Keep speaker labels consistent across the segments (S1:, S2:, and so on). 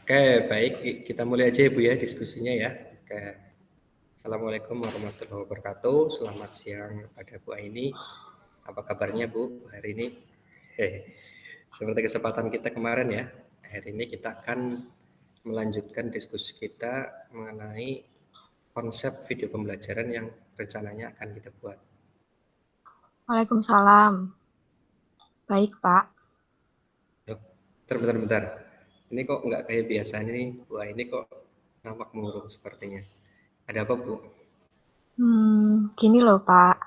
S1: Oke, baik. Kita mulai aja ya Bu ya diskusinya ya. Oke. Assalamualaikum warahmatullahi wabarakatuh. Selamat siang pada Bu Aini. Apa kabarnya Bu hari ini? Seperti kesempatan kita kemarin ya. Hari ini kita akan melanjutkan diskusi kita mengenai konsep video pembelajaran yang rencananya akan kita buat.
S2: Waalaikumsalam. Baik, Pak.
S1: Yuk, bentar. Ini kok nggak kayak biasanya nih, Bu Aini kok nampak murung sepertinya. Ada apa Bu?
S2: Gini loh, Pak.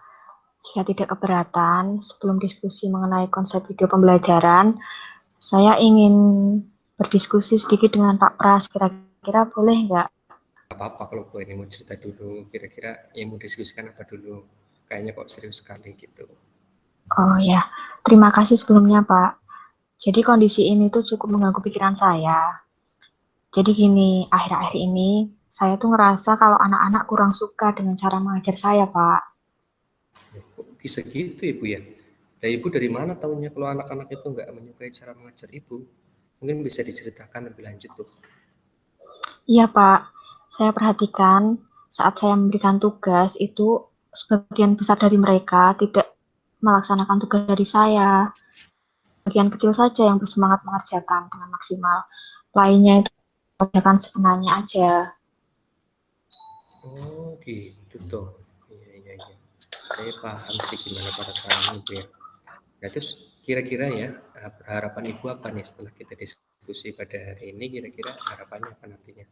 S2: Jika tidak keberatan, sebelum diskusi mengenai konsep video pembelajaran, saya ingin berdiskusi sedikit dengan Pak Pras. Kira-kira boleh nggak?
S1: Apa-apa kalau gue ini mau cerita dulu, kira-kira yang mau diskusikan apa dulu? Kayaknya kok serius sekali gitu.
S2: Oh ya, terima kasih sebelumnya, Pak. Jadi kondisi ini tuh cukup mengganggu pikiran saya. Jadi gini, akhir-akhir ini saya tuh ngerasa kalau anak-anak kurang suka dengan cara mengajar saya, Pak.
S1: Kok bisa gitu Ibu ya? Dan Ibu dari mana tahunya kalau anak-anak itu nggak menyukai cara mengajar Ibu? Mungkin bisa diceritakan lebih lanjut tuh.
S2: Iya, Pak. Saya perhatikan saat saya memberikan tugas itu sebagian besar dari mereka tidak melaksanakan tugas dari saya. Bagian kecil saja yang bersemangat mengerjakan dengan maksimal. Lainnya itu mengerjakan sebenarnya aja.
S1: Oh gitu toh. Iya. Saya paham sih gimana perasaan Ibu ya. Nah terus kira-kira ya harapan Ibu apa nih setelah kita diskusi pada hari ini? Kira-kira harapannya apa nantinya?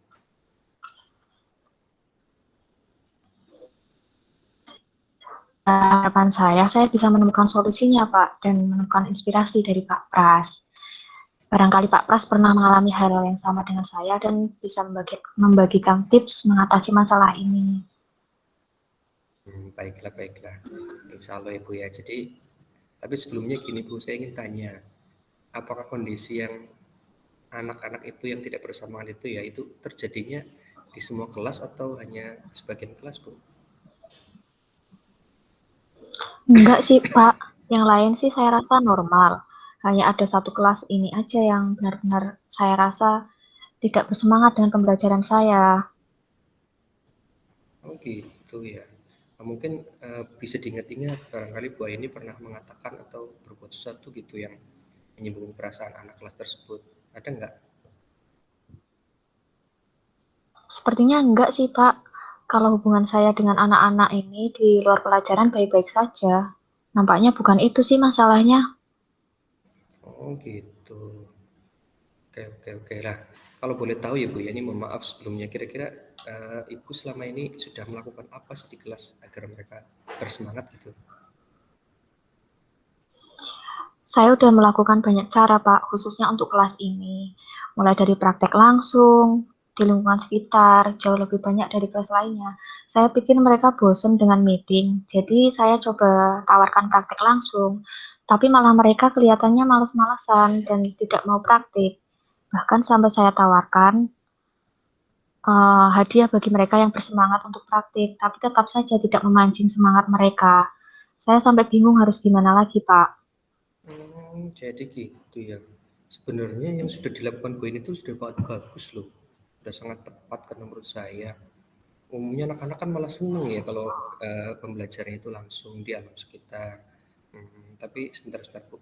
S2: Harapan saya bisa menemukan solusinya, Pak, dan menemukan inspirasi dari Pak Pras. Barangkali Pak Pras pernah mengalami hal yang sama dengan saya dan bisa membagikan tips mengatasi masalah ini.
S1: Baiklah. Insya Allah Ibu ya. Jadi, tapi sebelumnya gini Bu, saya ingin tanya, apakah kondisi yang anak-anak itu yang tidak bersamaan itu ya, itu terjadinya di semua kelas atau hanya sebagian kelas Bu?
S2: Enggak sih, Pak. Yang lain sih saya rasa normal. Hanya ada satu kelas ini aja yang benar-benar saya rasa tidak bersemangat dengan pembelajaran saya.
S1: Oh gitu ya. Nah, mungkin bisa diingat-ingat barangkali Bu ini pernah mengatakan atau berbuat sesuatu gitu yang menyinggung perasaan anak kelas tersebut. Ada nggak?
S2: Sepertinya enggak sih, Pak. Kalau hubungan saya dengan anak-anak ini di luar pelajaran baik-baik saja. Nampaknya bukan itu sih masalahnya.
S1: Oh gitu. Oke lah. Kalau boleh tahu ya Bu, ya ini mohon maaf sebelumnya. Kira-kira Ibu selama ini sudah melakukan apa sih di kelas agar mereka bersemangat gitu?
S2: Saya udah melakukan banyak cara, Pak, khususnya untuk kelas ini. Mulai dari praktek langsung, di lingkungan sekitar, jauh lebih banyak dari kelas lainnya. Saya pikir mereka bosen dengan meeting, jadi saya coba tawarkan praktek langsung. Tapi malah mereka kelihatannya males-malesan dan tidak mau praktik. Bahkan sampai saya tawarkan hadiah bagi mereka yang bersemangat untuk praktik, tapi tetap saja tidak memancing semangat mereka. Saya sampai bingung harus gimana lagi, Pak.
S1: Jadi gitu ya. Sebenarnya yang sudah dilakukan Bu ini itu sudah bagus loh. Sudah sangat tepat kan menurut saya. Umumnya anak-anak kan malah seneng ya kalau pembelajaran itu langsung di alam sekitar. Tapi sebentar Bu.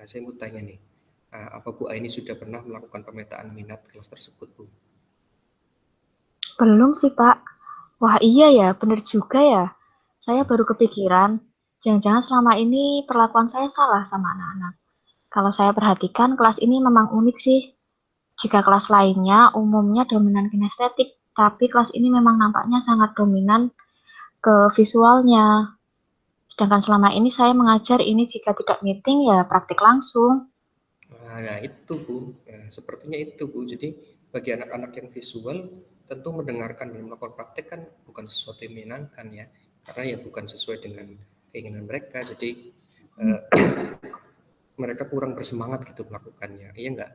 S1: Saya mau tanya nih, apa Bu Aini sudah pernah melakukan pemetaan minat kelas tersebut Bu?
S2: Belum sih, Pak. Wah iya ya, bener juga ya. Saya baru kepikiran, jangan-jangan selama ini perlakuan saya salah sama anak-anak. Kalau saya perhatikan, kelas ini memang unik sih. Jika kelas lainnya umumnya dominan kinestetik, tapi kelas ini memang nampaknya sangat dominan ke visualnya. Sedangkan selama ini saya mengajar ini jika tidak meeting ya praktik langsung.
S1: Nah itu Bu, sepertinya itu Bu. Jadi bagi anak-anak yang visual tentu mendengarkan dan melakukan praktek kan bukan sesuatu yang menyenangkan ya, karena ya bukan sesuai dengan keinginan mereka. Jadi eh, mereka kurang bersemangat gitu melakukannya, iya enggak?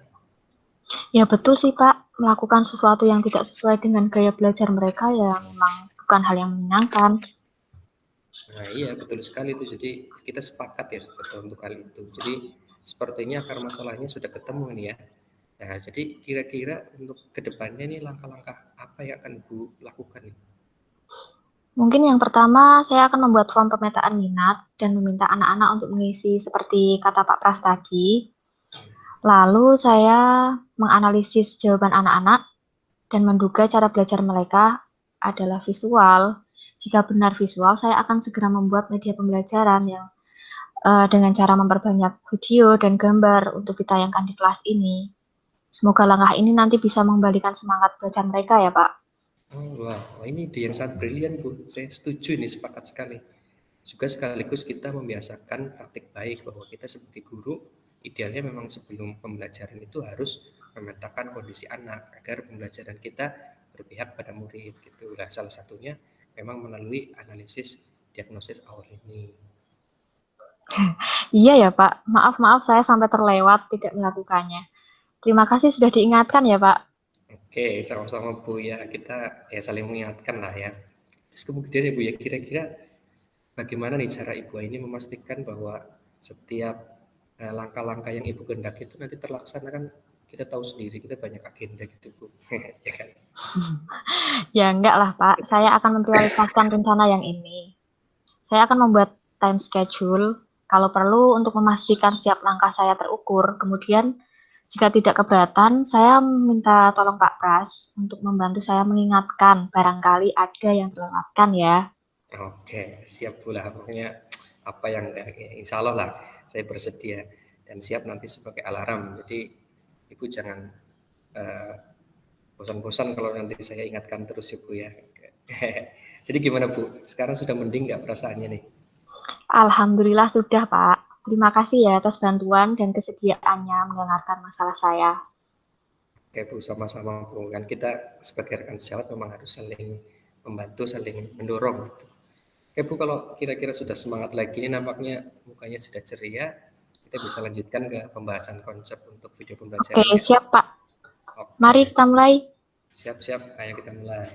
S2: Ya betul sih Pak, melakukan sesuatu yang tidak sesuai dengan gaya belajar mereka ya memang bukan hal yang menyenangkan.
S1: Nah iya betul sekali itu. Jadi kita sepakat ya sebetulnya untuk hal itu. Jadi sepertinya akar masalahnya sudah ketemu nih ya. Nah, jadi kira-kira untuk kedepannya nih langkah-langkah apa yang akan Bu lakukan nih?
S2: Mungkin yang pertama saya akan membuat form pemetaan minat dan meminta anak-anak untuk mengisi seperti kata Pak Pras tadi. Lalu saya menganalisis jawaban anak-anak dan menduga cara belajar mereka adalah visual. Jika benar visual, saya akan segera membuat media pembelajaran yang dengan cara memperbanyak video dan gambar untuk ditayangkan di kelas ini. Semoga langkah ini nanti bisa mengembalikan semangat belajar mereka ya, Pak.
S1: Oh, wah, ini ide yang sangat brilian, Bu. Saya setuju ini, sepakat sekali. Juga sekaligus kita membiasakan praktik baik bahwa kita sebagai guru idealnya memang sebelum pembelajaran itu harus memetakan kondisi anak agar pembelajaran kita berpihak pada murid gitu. Nah, salah satunya memang melalui analisis diagnosis awal ini.
S2: Iya ya, Pak. Maaf saya sampai terlewat tidak melakukannya. Terima kasih sudah diingatkan ya, Pak.
S1: Oke, sama-sama Bu ya. Kita ya saling mengingatkan lah ya. Terus kemudian ya Bu ya, kira-kira bagaimana nih cara Ibu ini memastikan bahwa setiap langkah-langkah yang Ibu kehendaki itu nanti terlaksana kan kita tahu sendiri kita banyak agenda gitu Bu. Ya kan?
S2: Ya enggak lah, Pak. Saya akan memprioritaskan rencana yang ini. Saya akan membuat time schedule kalau perlu untuk memastikan setiap langkah saya terukur. Kemudian jika tidak keberatan, saya minta tolong Pak Pras untuk membantu saya mengingatkan barangkali ada yang terlewatkan ya.
S1: Oke, siap Bu lah. Pokoknya apa yang insya Allah lah saya bersedia dan siap nanti sebagai alarm. Jadi Ibu jangan eh, bosan-bosan kalau nanti saya ingatkan terus ya Bu ya. Jadi gimana Bu? Sekarang sudah mending nggak perasaannya nih?
S2: Alhamdulillah sudah, Pak. Terima kasih ya atas bantuan dan kesediaannya mendengarkan masalah saya.
S1: Oke Bu, sama-sama Bu. Kan kita sebagai rekan sejawat memang harus saling membantu, saling mendorong gitu. Oke Bu, kalau kira-kira sudah semangat lagi, ini nampaknya mukanya sudah ceria, kita bisa lanjutkan ke pembahasan konsep untuk video
S2: Oke,
S1: pembelajaran ya.
S2: siap Pak.
S1: Oke,
S2: Mari kita mulai.
S1: siap-siap, ayo kita mulai.